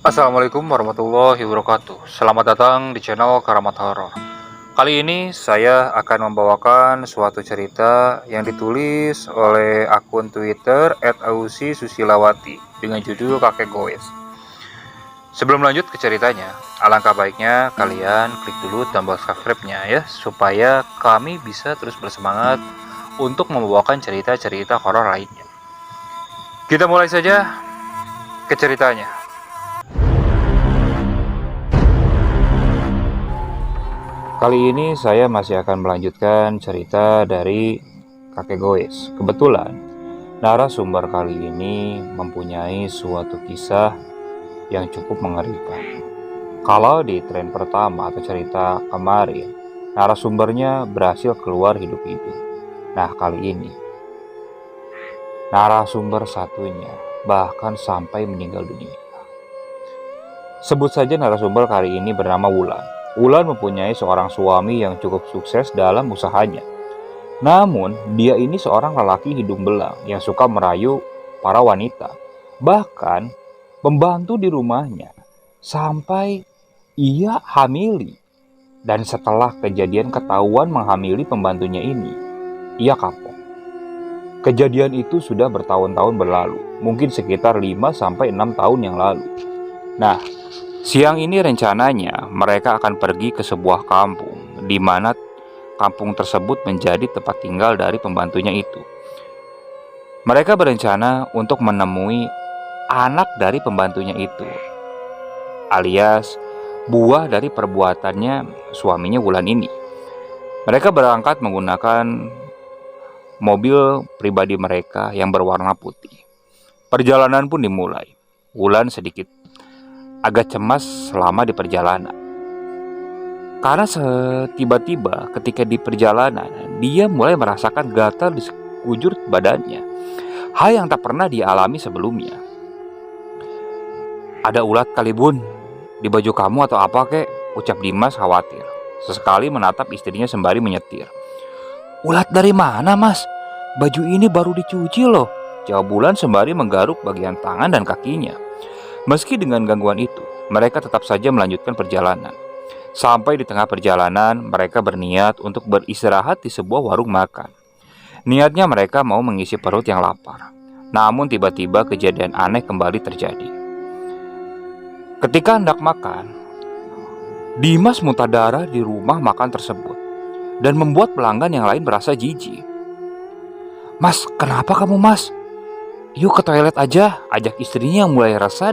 Assalamualaikum warahmatullahi wabarakatuh. Selamat datang di channel Karamat Horor. Kali ini saya akan membawakan suatu cerita yang ditulis oleh akun Twitter @ausi_susilawati dengan judul Kakek Goes. Sebelum lanjut ke ceritanya, alangkah baiknya kalian klik dulu tombol subscribe-nya ya, supaya kami bisa terus bersemangat untuk membawakan cerita-cerita horor lainnya. Kita mulai saja ke ceritanya. Kali ini saya masih akan melanjutkan cerita dari Kakek Goes. Kebetulan, narasumber kali ini mempunyai suatu kisah yang cukup mengerikan. Kalau di tren pertama atau cerita kemarin, narasumbernya berhasil keluar hidup-hidup. Nah, kali ini, narasumber satunya bahkan sampai meninggal dunia. Sebut saja narasumber kali ini bernama Wulan. Wulan mempunyai seorang suami yang cukup sukses dalam usahanya. Namun, dia ini seorang lelaki hidung belang yang suka merayu para wanita. Bahkan, membantu di rumahnya sampai ia hamili. Dan setelah kejadian ketahuan menghamili pembantunya ini, ia kapok. Kejadian itu sudah bertahun-tahun berlalu, mungkin sekitar 5-6 tahun yang lalu. Nah, siang ini rencananya mereka akan pergi ke sebuah kampung, di mana kampung tersebut menjadi tempat tinggal dari pembantunya itu. Mereka berencana untuk menemui anak dari pembantunya itu, alias buah dari perbuatannya suaminya Wulan ini. Mereka berangkat menggunakan mobil pribadi mereka yang berwarna putih. Perjalanan pun dimulai. Wulan sedikit agak cemas selama di perjalanan. Karena tiba-tiba ketika di perjalanan, dia mulai merasakan gatal di sekujur badannya. Hal yang tak pernah dia alami sebelumnya. "Ada ulat kali bun di baju kamu atau apa kek?" ucap Dimas khawatir. Sesekali menatap istrinya sembari menyetir. "Ulat dari mana mas? Baju ini baru dicuci loh," jawab Wulan sembari menggaruk bagian tangan dan kakinya. Meski dengan gangguan itu, mereka tetap saja melanjutkan perjalanan. Sampai di tengah perjalanan, mereka berniat untuk beristirahat di sebuah warung makan. Niatnya mereka mau mengisi perut yang lapar. Namun tiba-tiba kejadian aneh kembali terjadi. Ketika hendak makan, Dimas muntah darah di rumah makan tersebut dan membuat pelanggan yang lain merasa jijik. "Mas, kenapa kamu mas? Yuk ke toilet aja," ajak istrinya yang mulai resah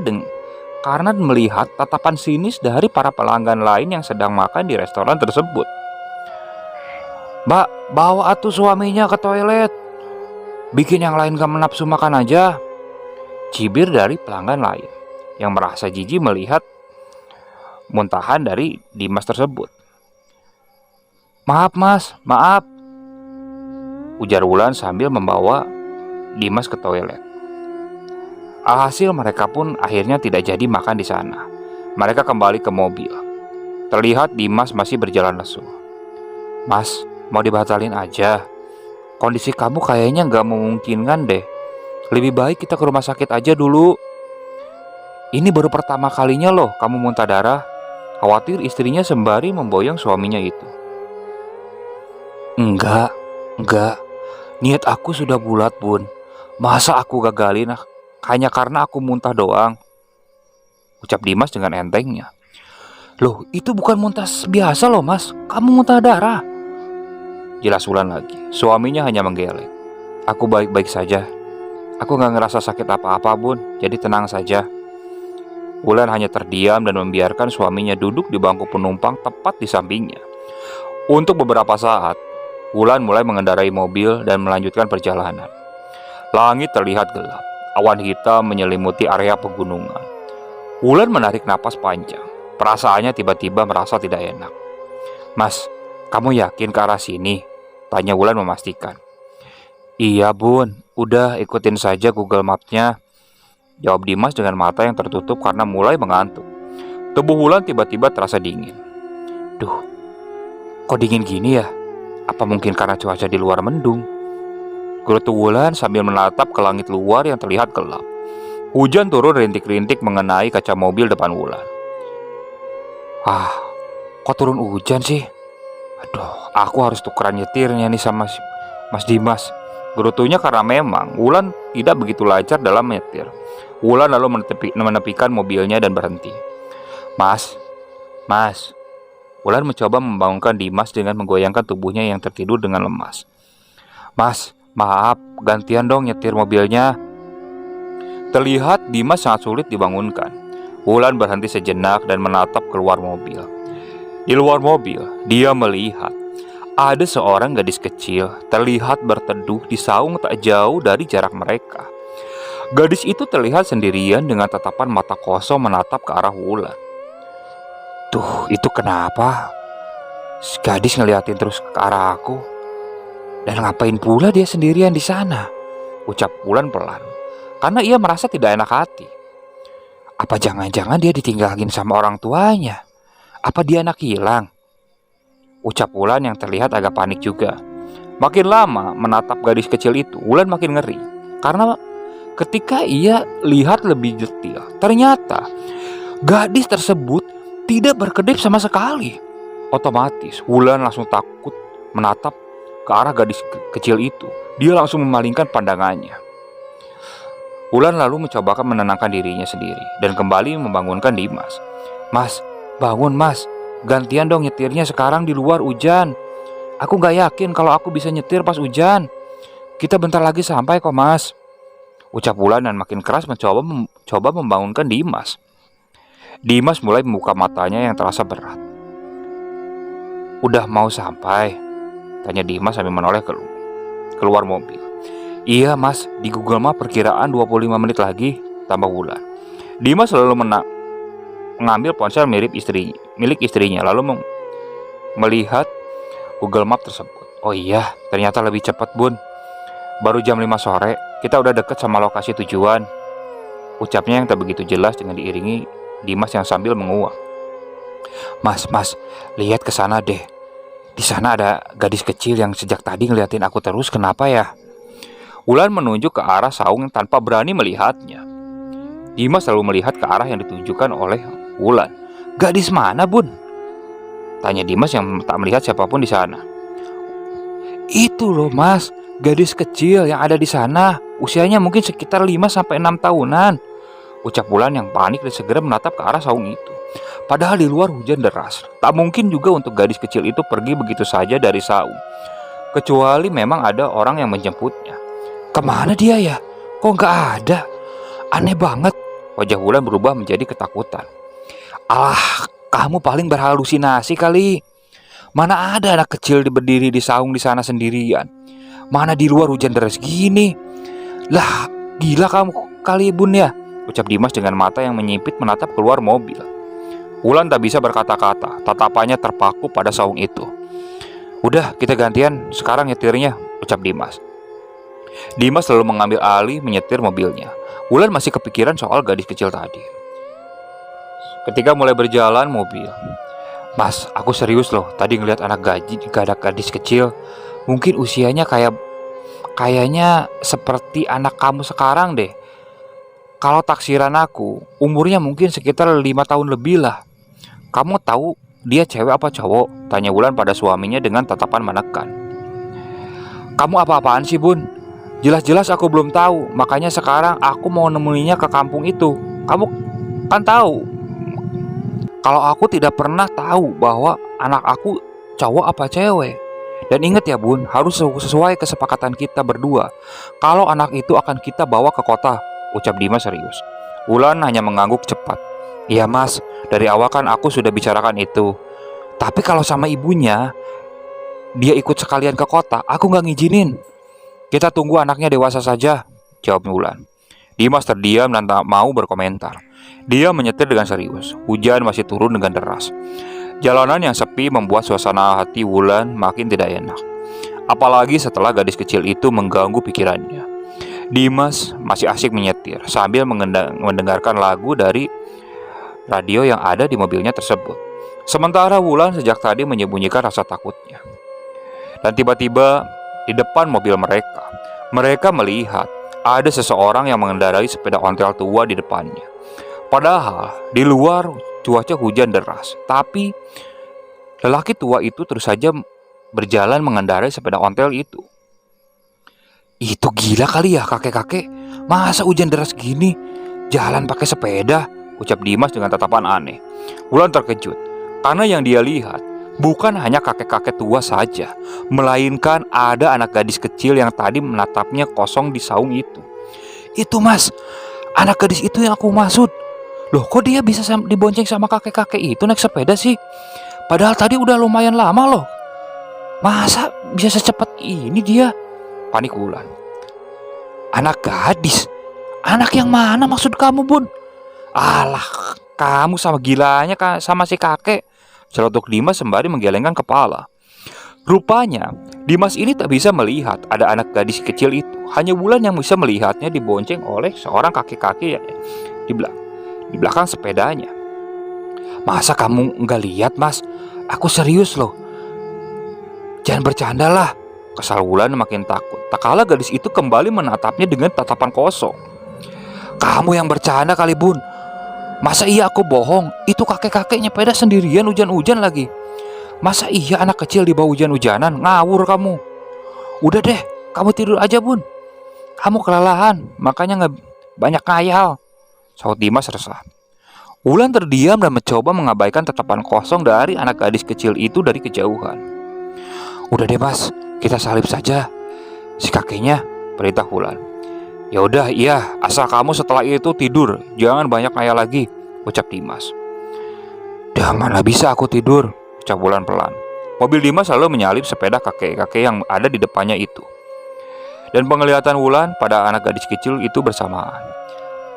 karena melihat tatapan sinis dari para pelanggan lain yang sedang makan di restoran tersebut. "Mbak, bawa atuh suaminya ke toilet. Bikin yang lain gak menafsu makan aja," cibir dari pelanggan lain yang merasa jijik melihat muntahan dari Dimas tersebut. "Maaf mas, maaf," ujar Wulan sambil membawa Dimas ke toilet. Alhasil mereka pun akhirnya tidak jadi makan di sana. Mereka kembali ke mobil. Terlihat Dimas masih berjalan lesu. "Mas, mau dibatalin aja. Kondisi kamu kayaknya gak memungkinkan deh. Lebih baik kita ke rumah sakit aja dulu. Ini baru pertama kalinya loh kamu muntah darah," khawatir istrinya sembari memboyong suaminya itu. Enggak. Niat aku sudah bulat bun. Masa aku gagalin hanya karena aku muntah doang," ucap Dimas dengan entengnya. "Loh, itu bukan muntah biasa loh mas. Kamu muntah darah," jelas Wulan lagi. Suaminya hanya menggeleng. "Aku baik-baik saja. Aku gak ngerasa sakit apa-apa bun. Jadi tenang saja." Wulan hanya terdiam dan membiarkan suaminya duduk di bangku penumpang tepat di sampingnya. Untuk beberapa saat, Wulan mulai mengendarai mobil dan melanjutkan perjalanan. Langit terlihat gelap. Awan hitam menyelimuti area pegunungan. Wulan menarik napas panjang. Perasaannya tiba-tiba merasa tidak enak. "Mas, kamu yakin ke arah sini?" tanya Wulan memastikan. "Iya bun, udah ikutin saja Google Map-nya," jawab Dimas dengan mata yang tertutup karena mulai mengantuk. Tubuh Wulan tiba-tiba terasa dingin. "Duh, kok dingin gini ya? Apa mungkin karena cuaca di luar mendung?" Gerutu Wulan sambil menatap ke langit luar yang terlihat gelap. Hujan turun rintik-rintik mengenai kaca mobil depan Wulan. Ah, kok turun hujan sih? Aduh, aku harus tukeran nyetirnya nih sama Mas Dimas. Gerutunya karena memang Wulan tidak begitu lancar dalam menyetir. Wulan lalu menepikan mobilnya dan berhenti. Mas, Mas. Wulan mencoba membangunkan Dimas dengan menggoyangkan tubuhnya yang tertidur dengan lemas. Mas, maaf, gantian dong nyetir mobilnya. Terlihat Dimas sangat sulit dibangunkan. Wulan berhenti sejenak dan menatap keluar mobil. Di luar mobil, dia melihat ada seorang gadis kecil terlihat berteduh di saung tak jauh dari jarak mereka. Gadis itu terlihat sendirian dengan tatapan mata kosong menatap ke arah Wulan. Tuh, itu kenapa? Gadis ngeliatin terus ke arah aku. Dan ngapain pula dia sendirian di sana? Ucap Wulan pelan, karena ia merasa tidak enak hati. Apa jangan-jangan dia ditinggalin sama orang tuanya? Apa dia anak hilang? Ucap Wulan yang terlihat agak panik juga. Makin lama menatap gadis kecil itu, Wulan makin ngeri. Karena ketika ia lihat lebih detail, ternyata gadis tersebut tidak berkedip sama sekali. Otomatis Wulan langsung takut menatap ke arah gadis kecil itu. Dia langsung memalingkan pandangannya. Wulan lalu mencoba menenangkan dirinya sendiri dan kembali membangunkan Dimas. Mas, bangun mas, gantian dong nyetirnya sekarang di luar hujan. Aku gak yakin kalau aku bisa nyetir pas hujan. Kita bentar lagi sampai kok mas. Ucap Wulan dan makin keras mencoba membangunkan Dimas. Dimas mulai membuka matanya yang terasa berat. Udah mau sampai? Tanya Dimas sambil menoleh keluar mobil. Iya mas, di Google Map perkiraan 25 menit lagi, tambah Wulan. Dimas selalu mengambil ponsel milik istrinya lalu melihat Google Map tersebut. Oh iya, ternyata lebih cepat bun. Baru jam 5 sore, kita udah deket sama lokasi tujuan. Ucapnya yang tak begitu jelas dengan diiringi Dimas yang sambil menguak. Mas, lihat ke sana deh. Di sana ada gadis kecil yang sejak tadi ngeliatin aku terus, kenapa ya? Wulan menunjuk ke arah saung tanpa berani melihatnya. Dimas selalu melihat ke arah yang ditunjukkan oleh Wulan. Gadis mana bun? Tanya Dimas yang tak melihat siapapun di sana. Itu loh mas, gadis kecil yang ada di sana. Usianya mungkin sekitar 5-6 tahunan. Ucap Wulan yang panik dan segera menatap ke arah saung itu. Padahal di luar hujan deras. Tak mungkin juga untuk gadis kecil itu pergi begitu saja dari saung. Kecuali memang ada orang yang menjemputnya. Kemana dia ya? Kok gak ada? Aneh banget. Wajah Wulan berubah menjadi ketakutan. Alah, kamu paling berhalusinasi kali. Mana ada anak kecil berdiri di saung di sana sendirian. Mana di luar hujan deras gini. Lah, gila kamu kali bun ya. Ucap Dimas dengan mata yang menyipit menatap keluar mobil. Wulan tak bisa berkata-kata. Tatapannya terpaku pada saung itu. Udah, kita gantian sekarang nyetirnya, ucap Dimas. Dimas selalu mengambil alih menyetir mobilnya. Wulan masih kepikiran soal gadis kecil tadi. Ketika mulai berjalan mobil, Mas, aku serius loh. Tadi ngeliat gadis kecil. Mungkin usianya kayaknya seperti anak kamu sekarang deh. Kalau taksiran aku, umurnya mungkin sekitar 5 tahun lebih lah. Kamu tahu dia cewek apa cowok? Tanya Wulan pada suaminya dengan tatapan menekan. Kamu apa-apaan sih bun? Jelas-jelas aku belum tahu. Makanya sekarang aku mau nemuinya ke kampung itu. Kamu kan tahu kalau aku tidak pernah tahu bahwa anak aku cowok apa cewek. Dan ingat ya bun, harus sesuai kesepakatan kita berdua. Kalau anak itu akan kita bawa ke kota, ucap Dimas serius. Wulan hanya mengangguk cepat. Iya mas, dari awal kan aku sudah bicarakan itu. Tapi kalau sama ibunya, dia ikut sekalian ke kota, aku gak ngizinin. Kita tunggu anaknya dewasa saja, jawab Wulan. Dimas terdiam dan tak mau berkomentar. Dia menyetir dengan serius. Hujan masih turun dengan deras. Jalanan yang sepi membuat suasana hati Wulan makin tidak enak. Apalagi setelah gadis kecil itu mengganggu pikirannya. Dimas masih asyik menyetir sambil mendengarkan lagu dari radio yang ada di mobilnya tersebut. Sementara Wulan sejak tadi menyembunyikan rasa takutnya. Dan tiba-tiba di depan mobil mereka melihat ada seseorang yang mengendarai sepeda ontel tua di depannya. Padahal di luar cuaca hujan deras, tapi lelaki tua itu terus saja berjalan mengendarai sepeda ontel itu. Itu gila kali ya kakek-kakek. Masa hujan deras gini jalan pakai sepeda? Ucap Dimas dengan tatapan aneh. Wulan terkejut karena yang dia lihat bukan hanya kakek-kakek tua saja, melainkan ada anak gadis kecil yang tadi menatapnya kosong di saung itu. Itu mas, anak gadis itu yang aku maksud. Loh kok dia bisa dibonceng sama kakek-kakek itu naik sepeda sih? Padahal tadi udah lumayan lama loh. Masa bisa secepat ini dia? Panik Wulan. Anak gadis? Anak yang mana maksud kamu bun? Alah, kamu sama gilanya sama si kakek, celotuk Dimas sembari menggelengkan kepala. Rupanya Dimas ini tak bisa melihat ada anak gadis kecil itu. Hanya Wulan yang bisa melihatnya dibonceng oleh seorang kakek-kakek di belakang sepedanya. Masa kamu nggak lihat mas? Aku serius loh. Jangan bercanda lah. Kesal Wulan makin takut. Tak kala gadis itu kembali menatapnya dengan tatapan kosong. Kamu yang bercanda kali bun. Masa iya aku bohong? Itu kakek-kakeknya sepeda sendirian hujan-hujan lagi. Masa iya anak kecil di bawah hujan-hujanan? Ngawur kamu. Udah deh, kamu tidur aja bun. Kamu kelelahan, makanya nggak banyak ngayal, sahut Dimas resah. Wulan terdiam dan mencoba mengabaikan tatapan kosong dari anak gadis kecil itu dari kejauhan. Udah deh mas, kita salib saja si kakeknya, perintah Wulan. Ya udah, iya, asal kamu setelah itu tidur, jangan banyak ngayal lagi, ucap Dimas. Dah mana bisa aku tidur, ucap Wulan pelan. Mobil Dimas lalu menyalip sepeda kakek-kakek yang ada di depannya itu. Dan penglihatan Wulan pada anak gadis kecil itu bersamaan.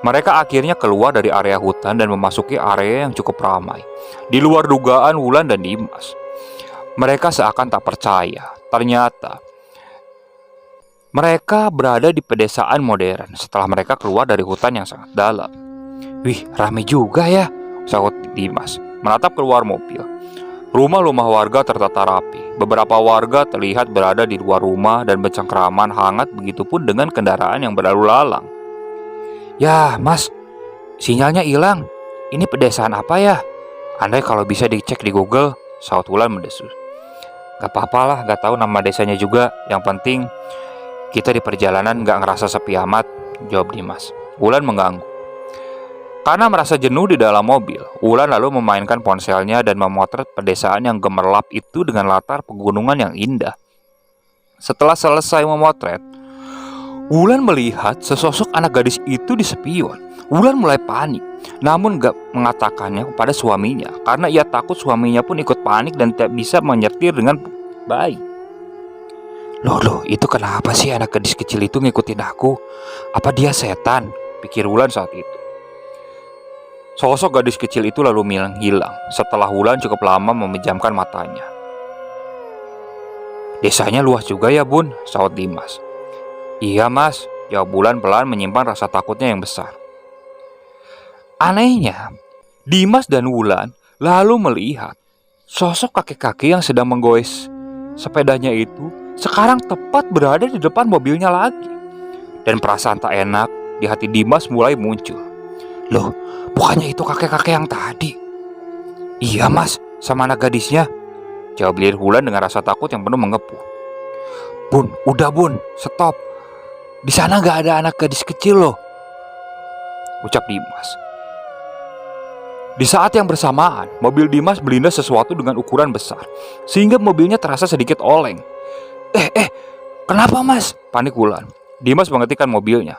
Mereka akhirnya keluar dari area hutan dan memasuki area yang cukup ramai. Di luar dugaan Wulan dan Dimas. Mereka seakan tak percaya. Ternyata mereka berada di pedesaan modern setelah mereka keluar dari hutan yang sangat dalam. Wih, ramai juga ya, sahut Dimas menatap keluar mobil. Rumah-rumah warga tertata rapi. Beberapa warga terlihat berada di luar rumah dan bercengkraman hangat, begitupun dengan kendaraan yang berlalu lalang. Ya, mas, sinyalnya hilang. Ini pedesaan apa ya? Andai kalau bisa dicek di Google, sahut Wulan mendesus. Gak apa-apa lah, gak tahu nama desanya juga. Yang penting kita di perjalanan gak ngerasa sepi amat, jawab Dimas. Wulan mengganggu. Karena merasa jenuh di dalam mobil, Wulan lalu memainkan ponselnya dan memotret pedesaan yang gemerlap itu dengan latar pegunungan yang indah. Setelah selesai memotret, Wulan melihat sesosok anak gadis itu di spion. Wulan mulai panik, namun gak mengatakannya kepada suaminya karena ia takut suaminya pun ikut panik dan tidak bisa menyetir dengan baik. Loh, itu kenapa sih anak gadis kecil itu ngikutin aku? Apa dia setan? Pikir Wulan saat itu. Sosok gadis kecil itu lalu hilang setelah Wulan cukup lama memejamkan matanya. Desanya luas juga ya bun, sahut Dimas. Iya mas, jawab Wulan pelan menyimpan rasa takutnya yang besar. Anehnya, Dimas dan Wulan lalu melihat sosok kakek-kakek yang sedang menggoes sepedanya itu sekarang tepat berada di depan mobilnya lagi. Dan perasaan tak enak di hati Dimas mulai muncul. Loh, bukannya itu kakek-kakek yang tadi? Iya mas, sama anak gadisnya, jawab lirik Wulan dengan rasa takut yang penuh mengepul. Bun, udah bun, stop. Di sana gak ada anak gadis kecil loh, ucap Dimas. Di saat yang bersamaan, mobil Dimas melindas sesuatu dengan ukuran besar, sehingga mobilnya terasa sedikit oleng. Kenapa mas? Panik Wulan. Dimas menghentikan mobilnya.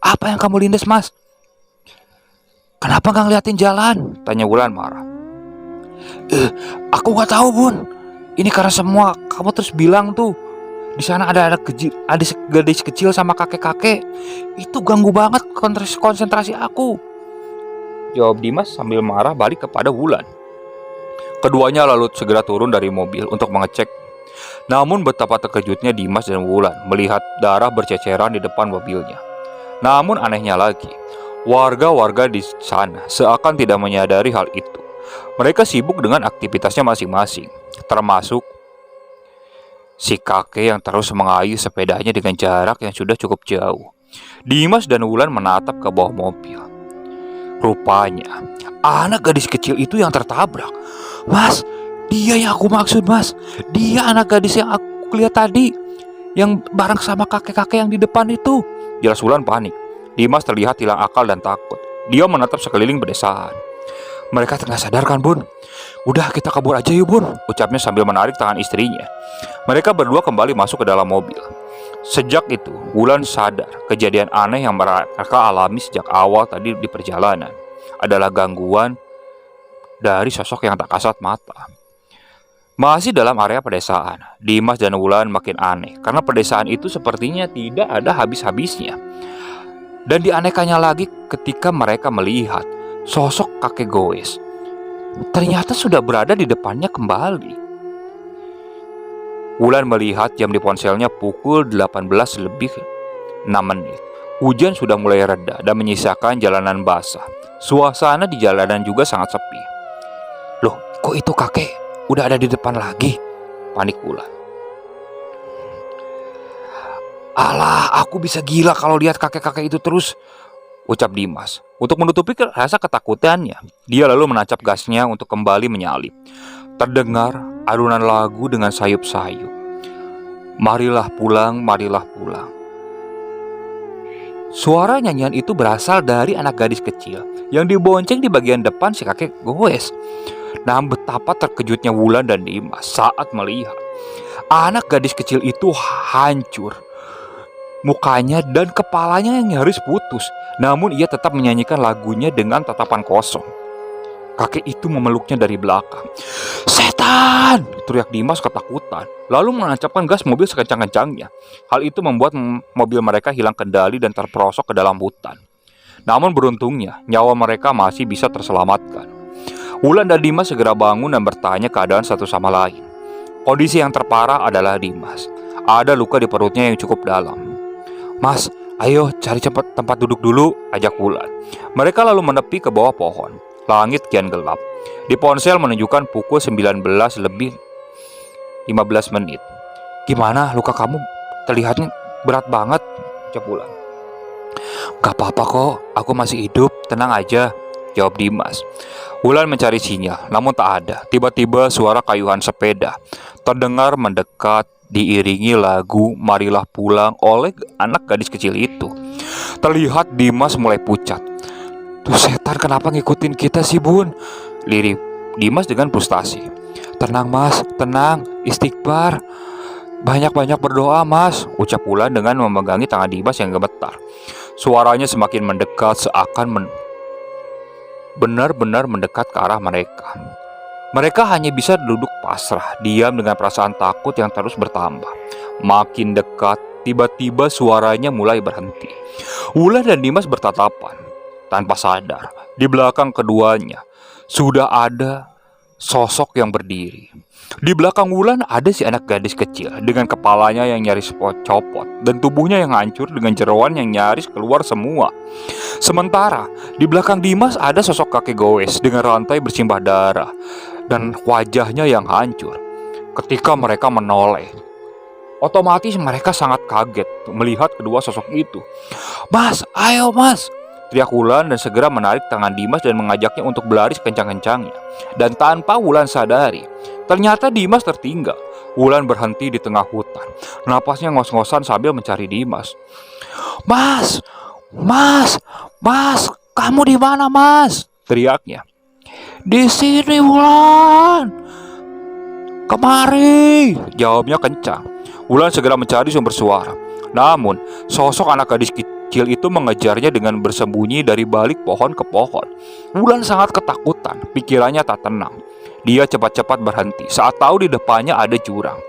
Apa yang kamu lindas mas? Kenapa gak ngeliatin jalan? Tanya Wulan marah. Aku gak tahu bun. Ini karena semua kamu terus bilang tuh. Di sana ada gadis kecil sama kakek-kakek. Itu ganggu banget konsentrasi aku, jawab Dimas sambil marah balik kepada Wulan. Keduanya lalu segera turun dari mobil untuk mengecek. Namun betapa terkejutnya Dimas dan Wulan melihat darah berceceran di depan mobilnya. Namun anehnya lagi, warga-warga di sana seakan tidak menyadari hal itu. Mereka sibuk dengan aktivitasnya masing-masing, termasuk si kakek yang terus mengayuh sepedanya dengan jarak yang sudah cukup jauh. Dimas dan Wulan menatap ke bawah mobil. Rupanya anak gadis kecil itu yang tertabrak. Mas, dia yang aku maksud, Mas. Dia anak gadis yang aku lihat tadi, yang bareng sama kakek-kakek yang di depan itu, jelas Wulan panik. Dimas terlihat hilang akal dan takut. Dia menatap sekeliling pedesaan. Mereka tengah sadar kan, Bun? Udah, kita kabur aja yuk, Bun, ucapnya sambil menarik tangan istrinya. Mereka berdua kembali masuk ke dalam mobil. Sejak itu, Wulan sadar kejadian aneh yang mereka alami sejak awal tadi di perjalanan adalah gangguan dari sosok yang tak kasat mata. Masih dalam area pedesaan, Dimas dan Wulan makin aneh karena pedesaan itu sepertinya tidak ada habis-habisnya. Dan dianehkannya lagi ketika mereka melihat sosok kakek goes ternyata sudah berada di depannya kembali. Wulan melihat jam di ponselnya pukul 18:06. Hujan sudah mulai reda dan menyisakan jalanan basah. Suasana di jalanan juga sangat sepi. Loh, kok itu kakek udah ada di depan lagi? Panik Wulan. Alah, aku bisa gila kalau lihat kakek-kakek itu terus, ucap Dimas. Untuk menutupi rasa ketakutannya, dia lalu menancap gasnya untuk kembali menyalip. Terdengar alunan lagu dengan sayup-sayup. Marilah pulang, marilah pulang. Suara nyanyian itu berasal dari anak gadis kecil yang dibonceng di bagian depan si kakek goes. Nah, betapa terkejutnya Wulan dan Dimas saat melihat anak gadis kecil itu hancur. Mukanya dan kepalanya yang nyaris putus. Namun ia tetap menyanyikan lagunya dengan tatapan kosong. Kakek itu memeluknya dari belakang. Setan! Teriak Dimas ketakutan, lalu menancapkan gas mobil sekencang-kencangnya. Hal itu membuat mobil mereka hilang kendali dan terperosok ke dalam hutan. Namun beruntungnya, nyawa mereka masih bisa terselamatkan. Wulan dan Dimas segera bangun dan bertanya keadaan satu sama lain. Kondisi yang terparah adalah Dimas. Ada luka di perutnya yang cukup dalam. Mas, ayo cari cepat tempat duduk dulu, ajak Wulan. Mereka lalu menepi ke bawah pohon. Langit kian gelap. Di ponsel menunjukkan pukul 19:15. Gimana luka kamu? Terlihatnya berat banget, ucap Wulan. Gak apa-apa kok, aku masih hidup, tenang aja, jawab Dimas. Wulan mencari sinyal, namun tak ada. Tiba-tiba suara kayuhan sepeda terdengar mendekat, diiringi lagu Marilah Pulang oleh anak gadis kecil itu. Terlihat Dimas mulai pucat. Tuh setan kenapa ngikutin kita sih, Bun? Lirih Dimas dengan frustasi. Tenang Mas, tenang, istighfar. Banyak-banyak berdoa Mas, ucap Wulan dengan memegangi tangan Dimas yang gemetar. Suaranya semakin mendekat seakan benar-benar mendekat ke arah mereka. Mereka hanya bisa duduk pasrah, diam dengan perasaan takut yang terus bertambah. Makin dekat, tiba-tiba suaranya mulai berhenti. Wulan dan Dimas bertatapan. Tanpa sadar, di belakang keduanya sudah ada sosok yang berdiri. Di belakang Wulan ada si anak gadis kecil dengan kepalanya yang nyaris copot dan tubuhnya yang hancur dengan jeroan yang nyaris keluar semua. Sementara di belakang Dimas ada sosok kakek goes dengan rantai bersimbah darah dan wajahnya yang hancur. Ketika mereka menoleh, otomatis mereka sangat kaget melihat kedua sosok itu. Mas, ayo Mas, teriak Wulan dan segera menarik tangan Dimas dan mengajaknya untuk berlari sekencang-kencangnya. Dan tanpa Wulan sadari, ternyata Dimas tertinggal. Wulan berhenti di tengah hutan. Napasnya ngos-ngosan sambil mencari Dimas. Mas, Mas, Mas, kamu di mana Mas? Teriaknya. Di sini Wulan. Kemari, jawabnya kencang. Wulan segera mencari sumber suara. Namun, sosok anak gadis kecil itu mengejarnya dengan bersembunyi dari balik pohon ke pohon. Wulan sangat ketakutan, pikirannya tak tenang. Dia cepat-cepat berhenti saat tahu di depannya ada jurang.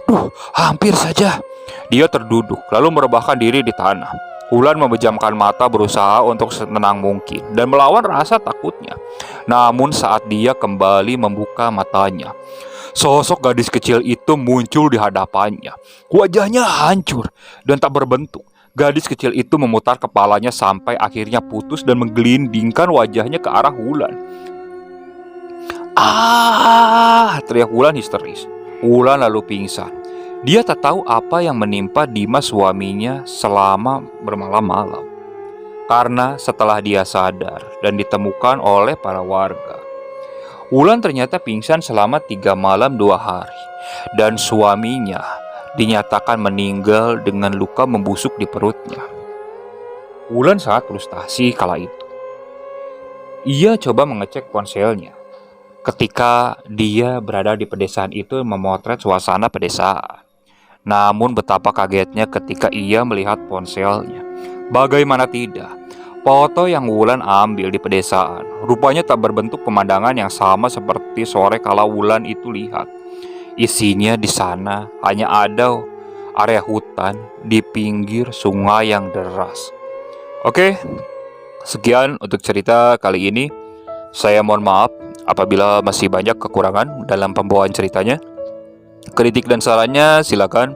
Duh, hampir saja. Dia terduduk, lalu merebahkan diri di tanah. Wulan memejamkan mata berusaha untuk setenang mungkin dan melawan rasa takutnya. Namun saat dia kembali membuka matanya, sosok gadis kecil itu muncul di hadapannya. Wajahnya hancur dan tak berbentuk. Gadis kecil itu memutar kepalanya sampai akhirnya putus dan menggelindingkan wajahnya ke arah Wulan. Ah! Teriak Wulan histeris. Wulan lalu pingsan. Dia tak tahu apa yang menimpa Dimas suaminya selama bermalam-malam. Karena setelah dia sadar dan ditemukan oleh para warga, Wulan ternyata pingsan selama 3 malam 2 hari. Dan suaminya dinyatakan meninggal dengan luka membusuk di perutnya. Wulan sangat frustasi kala itu. Ia coba mengecek ponselnya. Ketika dia berada di pedesaan itu memotret suasana pedesaan. Namun betapa kagetnya ketika ia melihat ponselnya. Bagaimana tidak, foto yang Wulan ambil di pedesaan rupanya tak berbentuk pemandangan yang sama seperti sore kala Wulan itu lihat. Isinya di sana hanya ada area hutan di pinggir sungai yang deras. Oke, sekian untuk cerita kali ini. Saya mohon maaf apabila masih banyak kekurangan dalam pembawaan ceritanya. Kritik dan sarannya silakan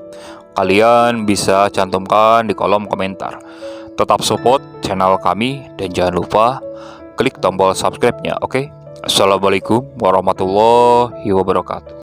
kalian bisa cantumkan di kolom komentar. Tetap support channel kami dan jangan lupa klik tombol subscribe-nya, oke? Assalamualaikum warahmatullahi wabarakatuh.